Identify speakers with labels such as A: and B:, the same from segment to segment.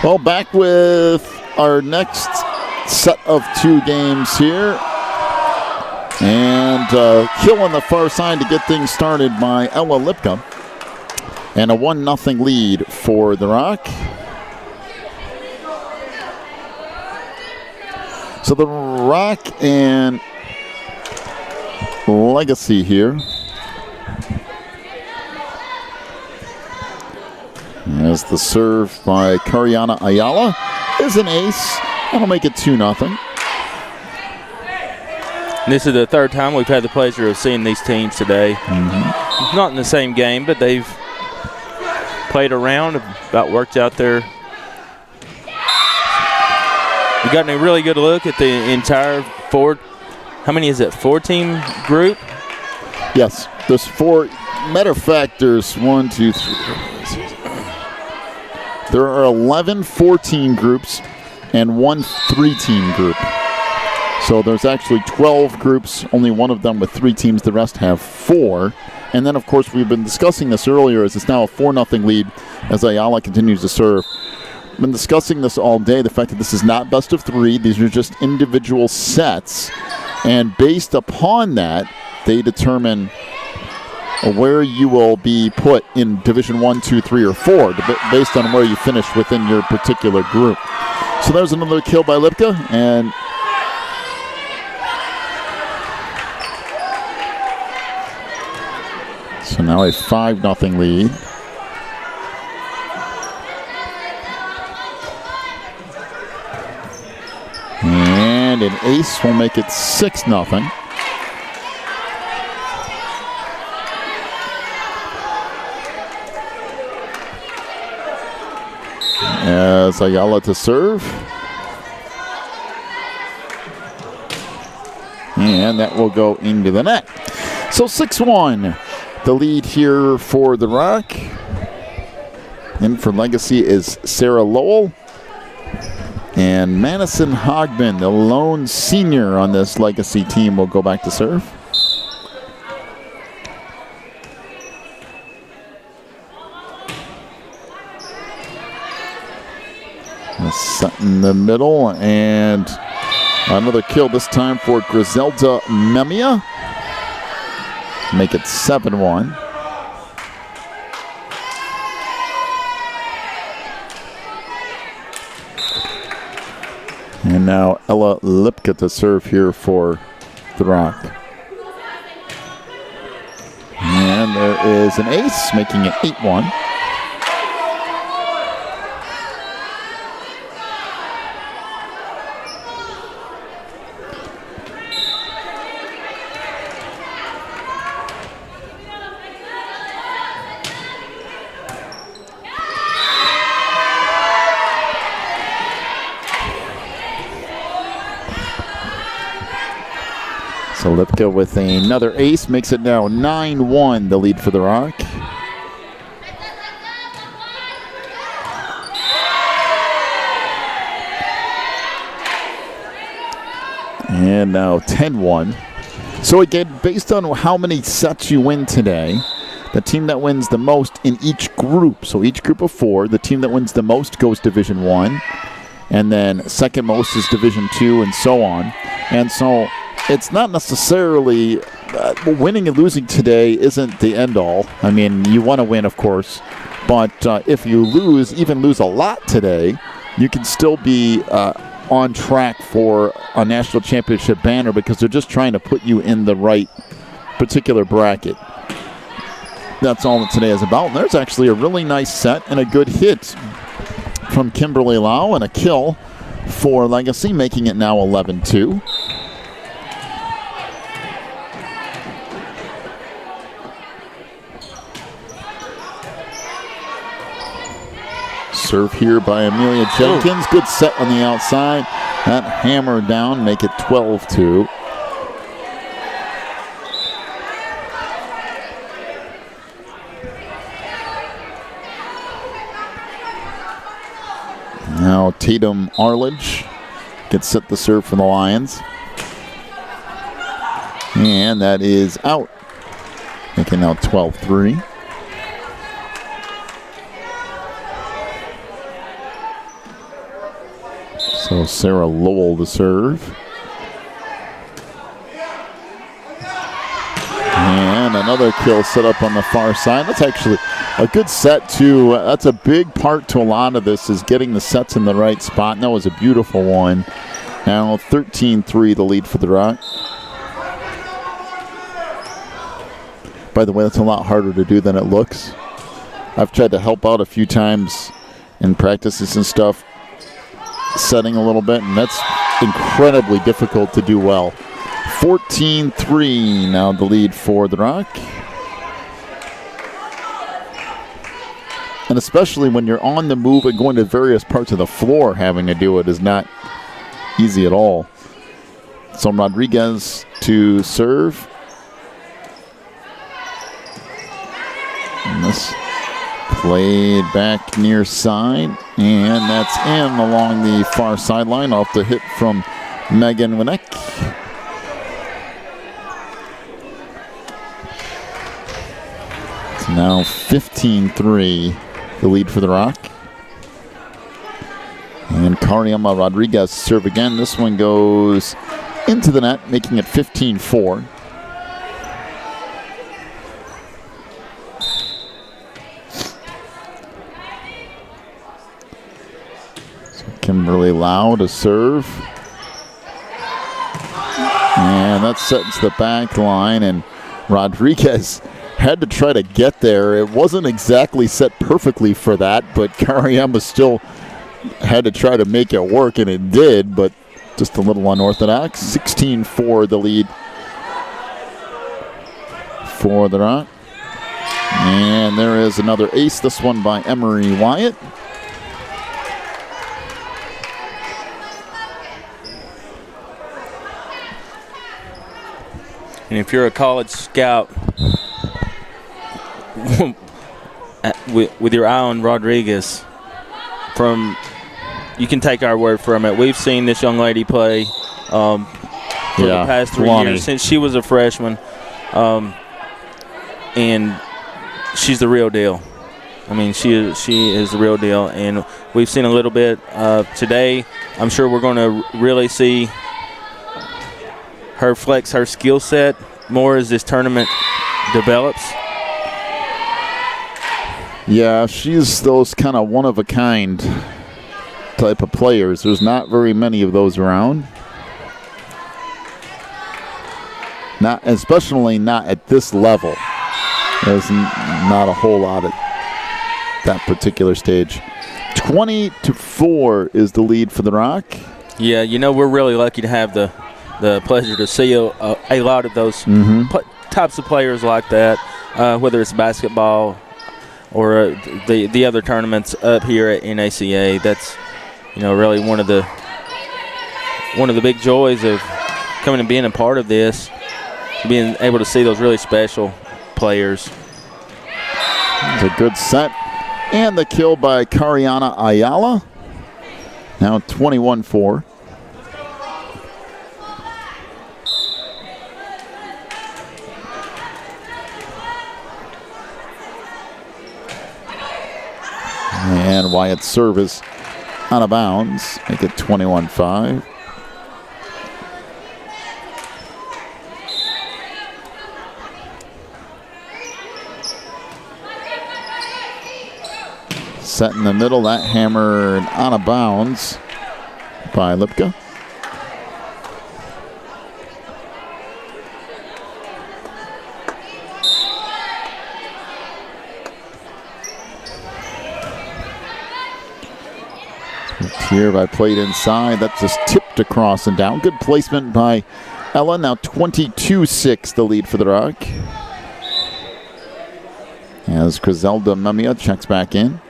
A: Well, back with our next set of 2 games here. And kill on the far side to get things started by Ella Lipka. And a 1-0 lead for the Rock. So the Rock and Legacy here. As the serve by Cariana Ayala is an ace. That'll make it 2-0.
B: This is the 3rd time we've had the pleasure of seeing these teams today. Not in the same game, but they've played around, about worked out there. We've gotten a really good look at the entire 4-team group?
A: Yes, there's 4. Matter of fact, there's 1, 2, 3. There are 11 4-team groups and 1 3-team group. So there's actually 12 groups, only one of them with 3 teams, the rest have 4. And then, of course, we've been discussing this earlier as it's now a 4-0 lead as Ayala continues to serve. We've been discussing this all day, the fact that this is not best of 3. These are just individual sets. And based upon that, they determine where you will be put in Division 1, 2, 3, or 4, based on where you finish within your particular group. So there's another kill by Lipka, and so now a 5-0 lead. And an ace will make it 6-0. As Ayala to serve. And that will go into the net. So 6-1. The lead here for the Rock. In for Legacy is Sarah Lowell. And Madison Hogman, the lone senior on this Legacy team, will go back to serve. Set in the middle, and another kill this time for Griselda Memia. Make it 7-1. And now Ella Lipka to serve here for the Rock. And there is an ace, making it 8-1. So Lipka with another ace makes it now 9-1, the lead for the Rock. And now 10-1. So again, based on how many sets you win today, the team that wins the most in each group, so each group of 4, the team that wins the most goes Division 1, and then second most is Division 2, and so on. And so it's not necessarily winning and losing today isn't the end all. I mean, you want to win, of course, but if you lose, even lose a lot today, you can still be on track for a national championship banner because they're just trying to put you in the right particular bracket. That's all that today is about. And there's actually a really nice set and a good hit from Kimberly Lau and a kill for Legacy, making it now 11-2. Serve here by Amelia Jenkins. Good set on the outside. That hammer down, make it 12-2. Now Tatum Arledge gets set to serve for the Lions. And that is out. Making now 12-3. So Sarah Lowell to serve. And another kill set up on the far side. That's actually a good set too. That's a big part to a lot of this, is getting the sets in the right spot. And that was a beautiful one. Now 13-3 the lead for the Rock. By the way, that's a lot harder to do than it looks. I've tried to help out a few times in practices and stuff, setting a little bit, and that's incredibly difficult to do well. 14-3 now the lead for the Rock. And especially when you're on the move and going to various parts of the floor, having to do it is not easy at all. So Rodriguez to serve. And this played back near side, and that's in along the far sideline off the hit from Megan Winnick. It's now 15-3, the lead for the Rock. And Kariama Rodriguez serve again. This one goes into the net, making it 15-4. Kimberly Lau to serve. And that sets the back line, and Rodriguez had to try to get there. It wasn't exactly set perfectly for that, but Kariyama still had to try to make it work, and it did, but just a little unorthodox. 16-4 the lead for the Rock. And there is another ace, this one by Emery Wyatt.
B: And if you're a college scout with your eye on Rodriguez, you can take our word from it. We've seen this young lady play for the past 3 years since she was a freshman, and she's the real deal. I mean, she is the real deal, and we've seen a little bit today. I'm sure we're going to really see her flex her skill set more as this tournament develops.
A: Yeah, she's those kind of one-of-a-kind type of players. There's not very many of those around. Especially not at this level. There's not a whole lot at that particular stage. 20-4 is the lead for the Rock.
B: Yeah, we're really lucky to have the pleasure to see a lot of those types of players like that, whether it's basketball or the other tournaments up here at NACA. That's really one of the big joys of coming and being a part of this, being able to see those really special players.
A: It's a good set, and the kill by Kariana Ayala. Now 21-4. And Wyatt's serve is out of bounds. Make it 21-5. Set in the middle, that hammered out of bounds by Lipka. Here by played inside. That's just tipped across and down. Good placement by Ella. Now 22-6 the lead for the Rock. As Griselda Memia checks back in.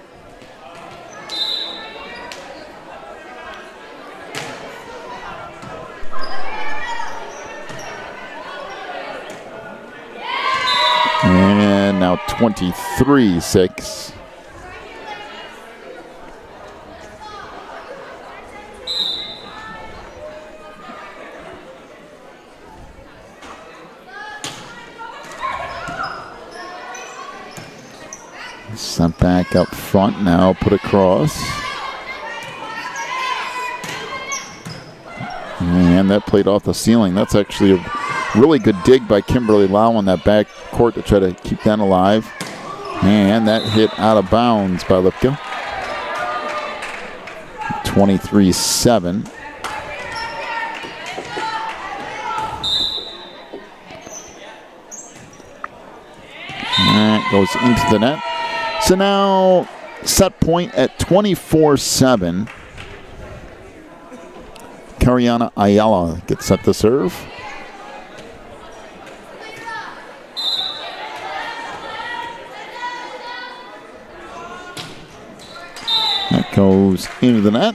A: And now 23-6. Sent back up front now, put across. And that played off the ceiling. That's actually a really good dig by Kimberly Lau on that back court to try to keep that alive. And that hit out of bounds by Lipka. 23-7. That goes into the net. So now set point at 24-7. Cariana Ayala gets set to serve. That goes into the net.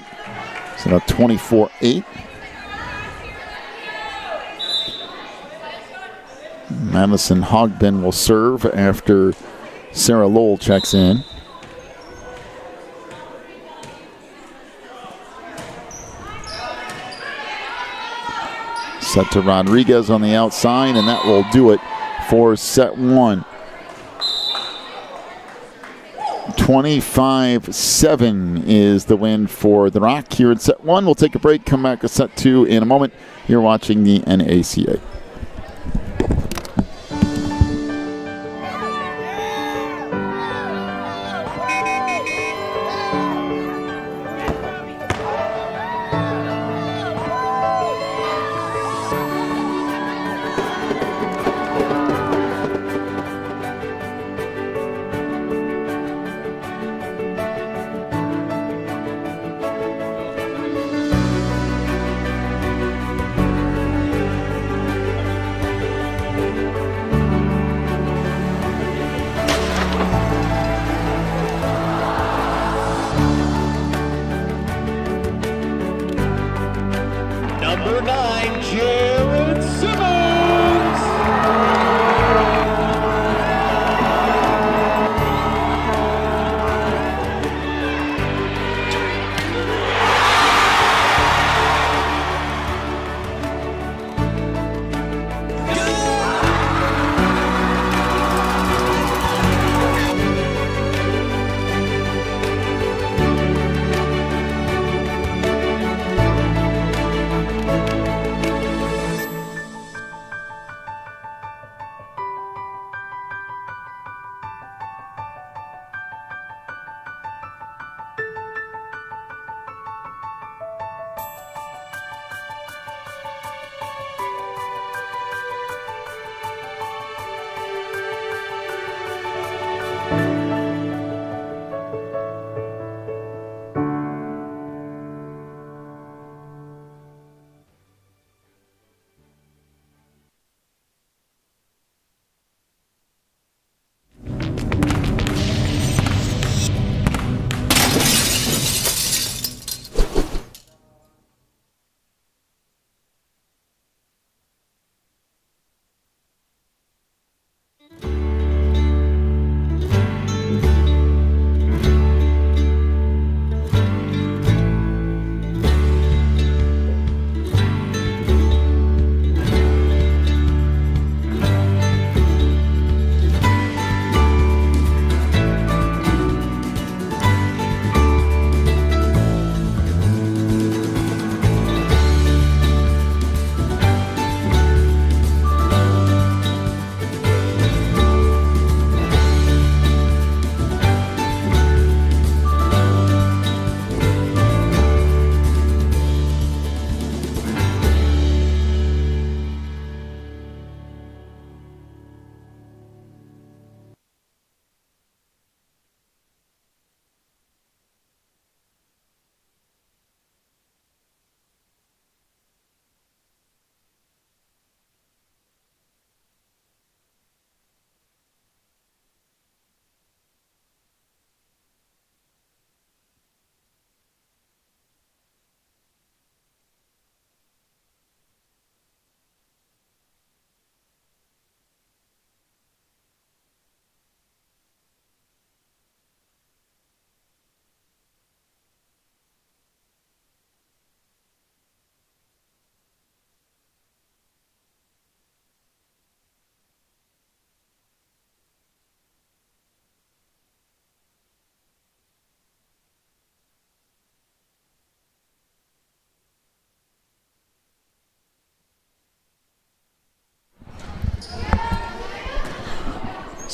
A: So now 24-8. Madison Hogbin will serve after Sarah Lowell checks in. Set to Rodriguez on the outside, and that will do it for set one. 25-7 is the win for the Rock here in set one. We'll take a break, come back to set two in a moment. You're watching the NACA.
C: Number 9, Jared Simmons.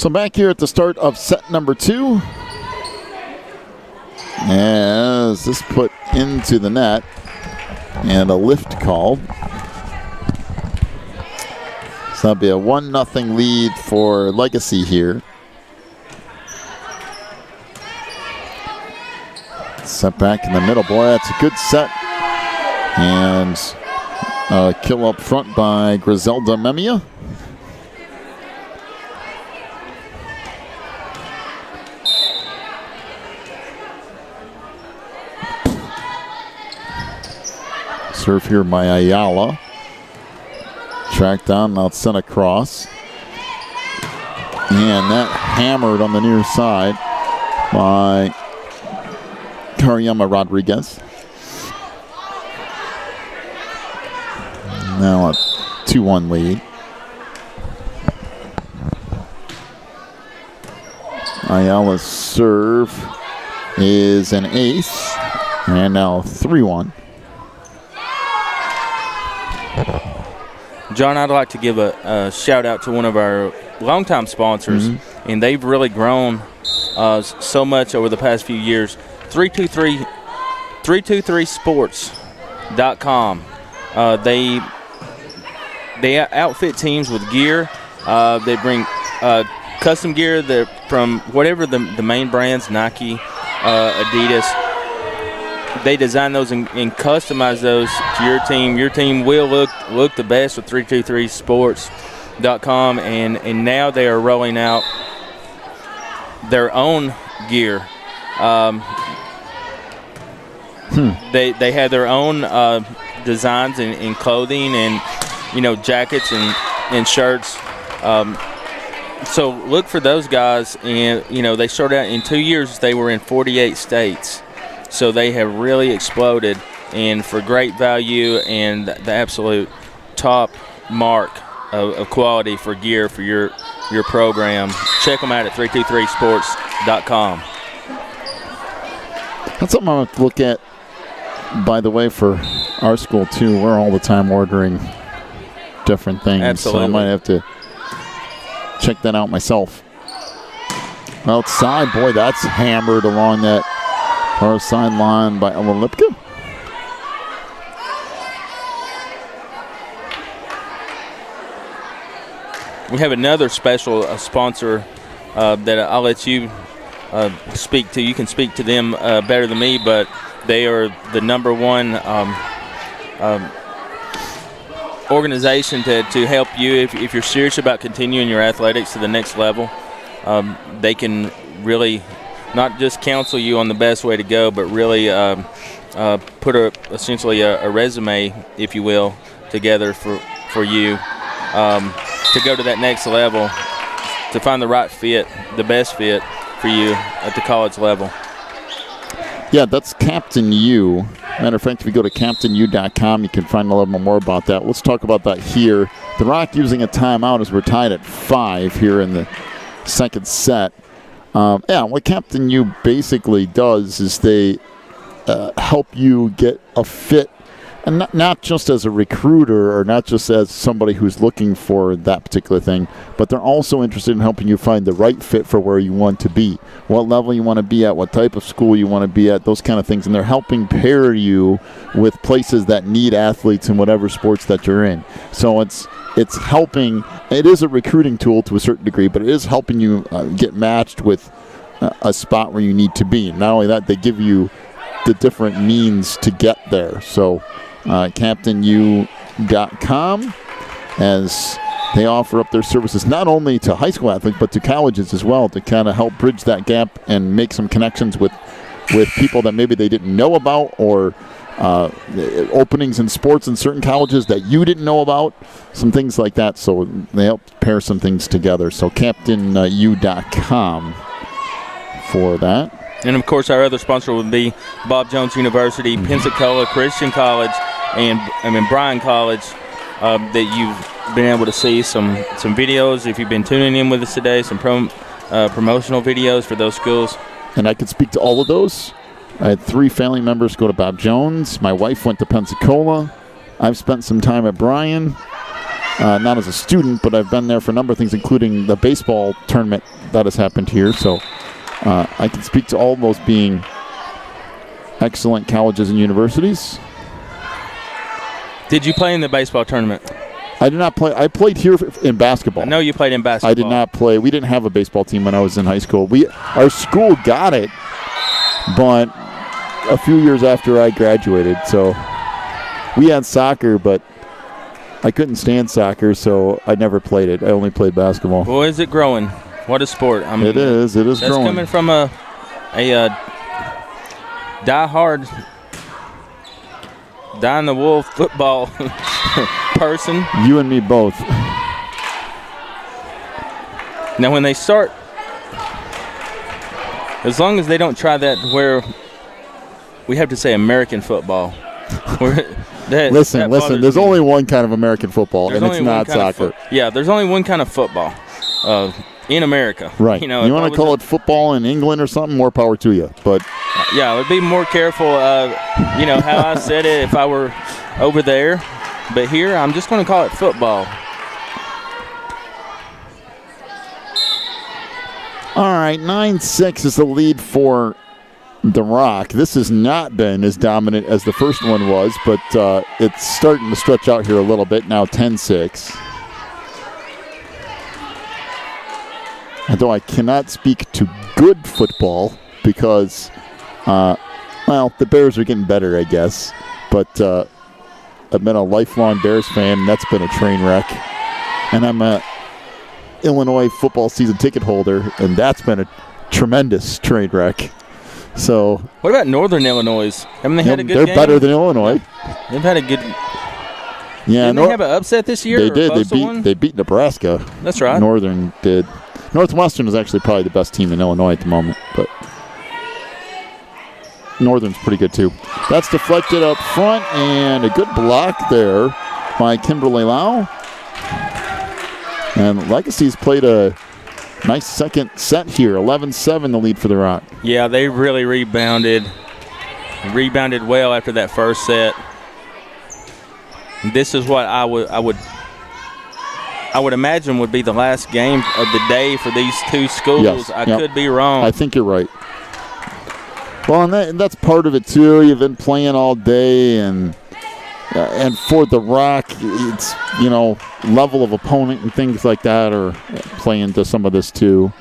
A: So back here at the start of set number 2. As this put into the net. And a lift called. So that'll be a 1-0 lead for Legacy here. Set back in the middle. Boy, that's a good set. And a kill up front by Griselda Memia. Serve here by Ayala. Tracked down, now it's sent across. And that hammered on the near side by Kariyama Rodriguez. Now a 2-1 lead. Ayala's serve is an ace. And now 3-1.
B: John, I'd like to give a shout out to one of our longtime sponsors, and they've really grown so much over the past few years. 323sports.com. They outfit teams with gear. They bring custom gear from whatever the main brands, Nike, Adidas. They design those and customize those to your team. Your team will look the best with 323sports.com, and now they are rolling out their own gear. They have their own designs in clothing and jackets and shirts. So look for those guys, and they started out in 2 years. They were in 48 states. So they have really exploded, and for great value and the absolute top mark of quality for gear for your program. Check them out at 323sports.com.
A: That's something I'm going to look at, by the way, for our school, too. We're all the time ordering different things.
B: Absolutely.
A: So I might have to check that out myself. Outside, boy, that's hammered along that far sideline by Ellen Lipka.
B: We have another special sponsor that I'll let you speak to. You can speak to them better than me, but they are the #1 organization to help you if you're serious about continuing your athletics to the next level. They can really not just counsel you on the best way to go, but really put essentially a resume, if you will, together for you to go to that next level, to find the right fit, the best fit for you at the college level.
A: Yeah, that's Captain U. Matter of fact, if you go to CaptainU.com, you can find a little more about that. Let's talk about that here. The Rock using a timeout as we're tied at 5 here in the second set. What Captain U basically does is they help you get a fit, and not just as a recruiter or not just as somebody who's looking for that particular thing, but they're also interested in helping you find the right fit for where you want to be, what level you want to be at, what type of school you want to be at, those kind of things. And they're helping pair you with places that need athletes in whatever sports that you're in. So it's helping. It is a recruiting tool to a certain degree, but it is helping you get matched with a spot where you need to be. Not only that, they give you the different means to get there. So CaptainU.com, as they offer up their services not only to high school athletes but to colleges as well, to kind of help bridge that gap and make some connections with people that maybe they didn't know about, or openings in sports in certain colleges that you didn't know about, some things like that. So they help pair some things together. So CaptainU.com for that.
B: And, of course, our other sponsor would be Bob Jones University, Pensacola Christian College, and Bryan College, that you've been able to see some videos, if you've been tuning in with us today, some promotional videos for those schools.
A: And I could speak to all of those. I had 3 family members go to Bob Jones. My wife went to Pensacola. I've spent some time at Bryan. not as a student, but I've been there for a number of things, including the baseball tournament that has happened here. So I can speak to all of those being excellent colleges and universities.
B: Did you play in the baseball tournament?
A: I did not play. I played here in basketball.
B: I know you played in basketball.
A: I did not play. We didn't have a baseball team when I was in high school. Our school got it, but a few years after I graduated. So we had soccer, but I couldn't stand soccer, so I never played it. I only played basketball.
B: Boy, is it growing. What a sport. I mean,
A: it is
B: that's
A: growing.
B: Coming from a die-hard, die-in-the-wool football person.
A: You and me both.
B: Now, when they start, as long as they don't try that where we have to say American football.
A: Listen. There's only one kind of American football, and it's not soccer.
B: There's only one kind of football in America.
A: Right. You want to call it football in England or something? More power to you. But
B: I would be more careful. How I said it if I were over there. But here, I'm just going to call it football.
A: All right, 9-6 is the lead for the Rock. This has not been as dominant as the first one was, but it's starting to stretch out here a little bit. Now 10-6. Although I cannot speak to good football because, the Bears are getting better, I guess. But I've been a lifelong Bears fan, and that's been a train wreck. And I'm a Illinois football season ticket holder, and that's been a tremendous train wreck. So,
B: what about Northern Illinois? Haven't they had a good
A: they're
B: game?
A: Better than Illinois.
B: They've had a good.
A: Yeah,
B: didn't they have an upset this year?
A: They did. They beat Nebraska.
B: That's right.
A: Northern did. Northwestern is actually probably the best team in Illinois at the moment, but Northern's pretty good too. That's deflected up front, and a good block there by Kimberly Lau. And Legacy's played a nice second set here. 11-7 the lead for the Rock.
B: Yeah, they really rebounded well after that first set. This is what I would imagine would be the last game of the day for these two schools.
A: Yes,
B: I could be wrong.
A: I think you're right. Well, and that's part of it too. You've been playing all day, and for the Rock, it's level of opponent and things like that are playing into some of this too.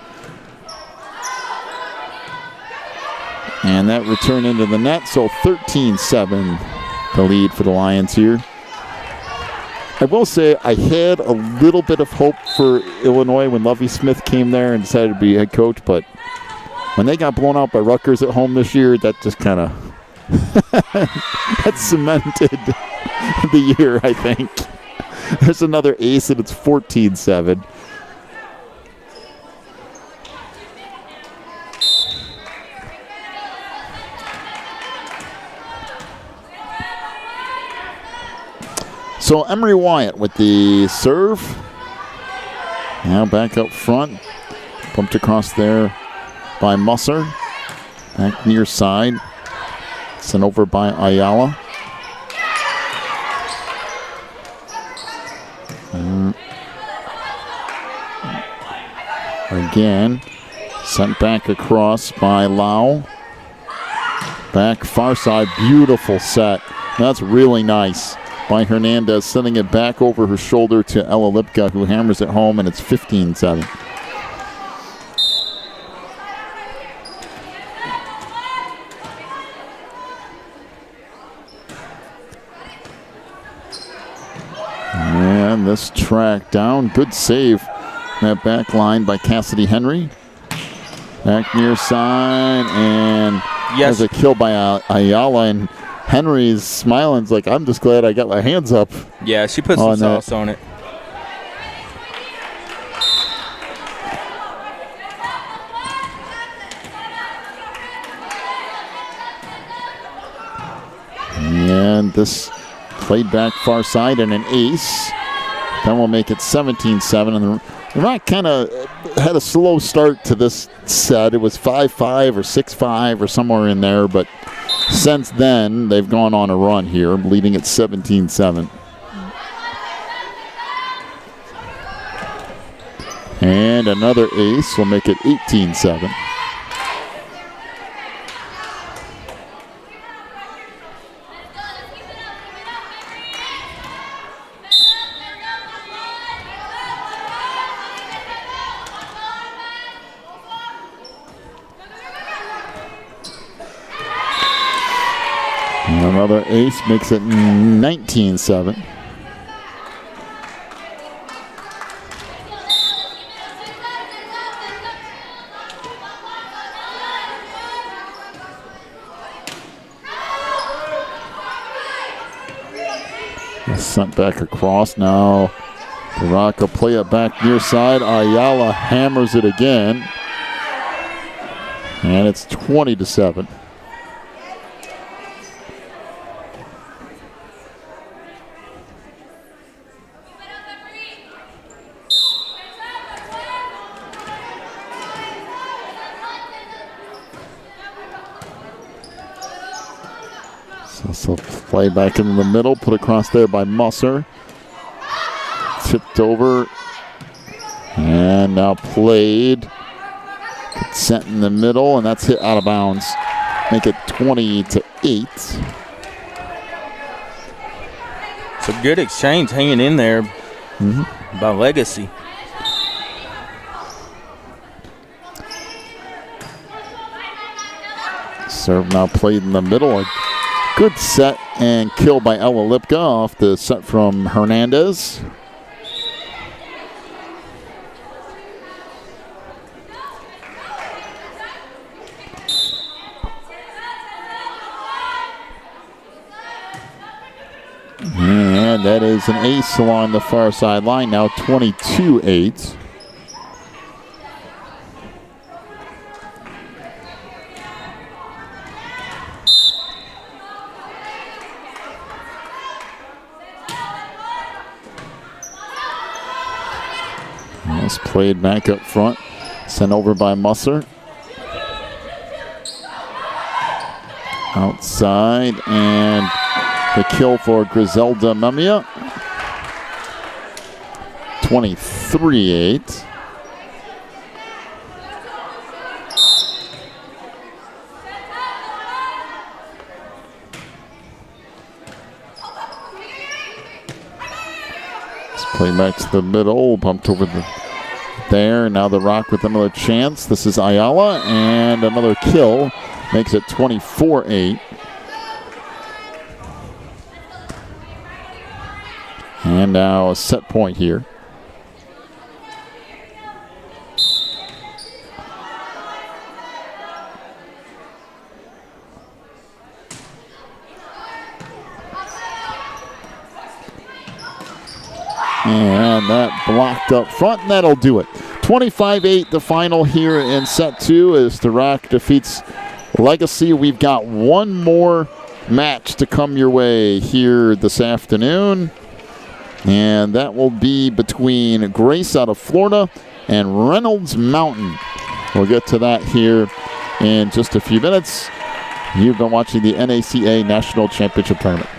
A: And that return into the net, so 13-7 the lead for the Lions here. I will say I had a little bit of hope for Illinois when Lovie Smith came there and decided to be head coach, but when they got blown out by Rutgers at home this year, that just kind of that cemented the year, I think. There's another ace, and it's 14-7. So Emery Wyatt with the serve. Now back up front. Pumped across there by Musser. Back near side. Sent over by Ayala. Again, sent back across by Lau. Back far side, beautiful set. That's really nice by Hernandez, sending it back over her shoulder to Ella Lipka, who hammers it home, and it's 15-7. And this track down, good save. That back line by Cassidy Henry. Back near side, and there's a kill by Ayala, and Henry's smiling. It's like, I'm just glad I got my hands up.
B: Yeah, she put some sauce on it.
A: And this played back far side and an ace. Then we'll make it 17-7. And the Rock kind of had a slow start to this set. It was 5-5 or 6-5 or somewhere in there, but since then, they've gone on a run here, leading at 17-7. And another ace will make it 18-7. Another ace makes it 19-7. Sent back across now. The Rock will play it back near side. Ayala hammers it again. And it's 20-7. So play back in the middle, put across there by Musser. Tipped over. And now played. Sent in the middle, and that's hit out of bounds. Make it 20-8.
B: It's a good exchange hanging in there by Legacy.
A: Serve now played in the middle. A good set and kill by Ella Lipka off the set from Hernandez. And that is an ace along the far sideline, now 22-8. That's played back up front, sent over by Musser. Outside, and the kill for Griselda Memia. 23-8. Let's play back to the middle, bumped over there. Now the Rock with another chance. This is Ayala, and another kill makes it 24-8. And now a set point here. And that blocked up front, and that'll do it. 25-8 the final here in set two as the Rock defeats Legacy. We've got one more match to come your way here this afternoon. And that will be between Grace out of Florida and Reynolds Mountain. We'll get to that here in just a few minutes. You've been watching the NACA National Championship Tournament.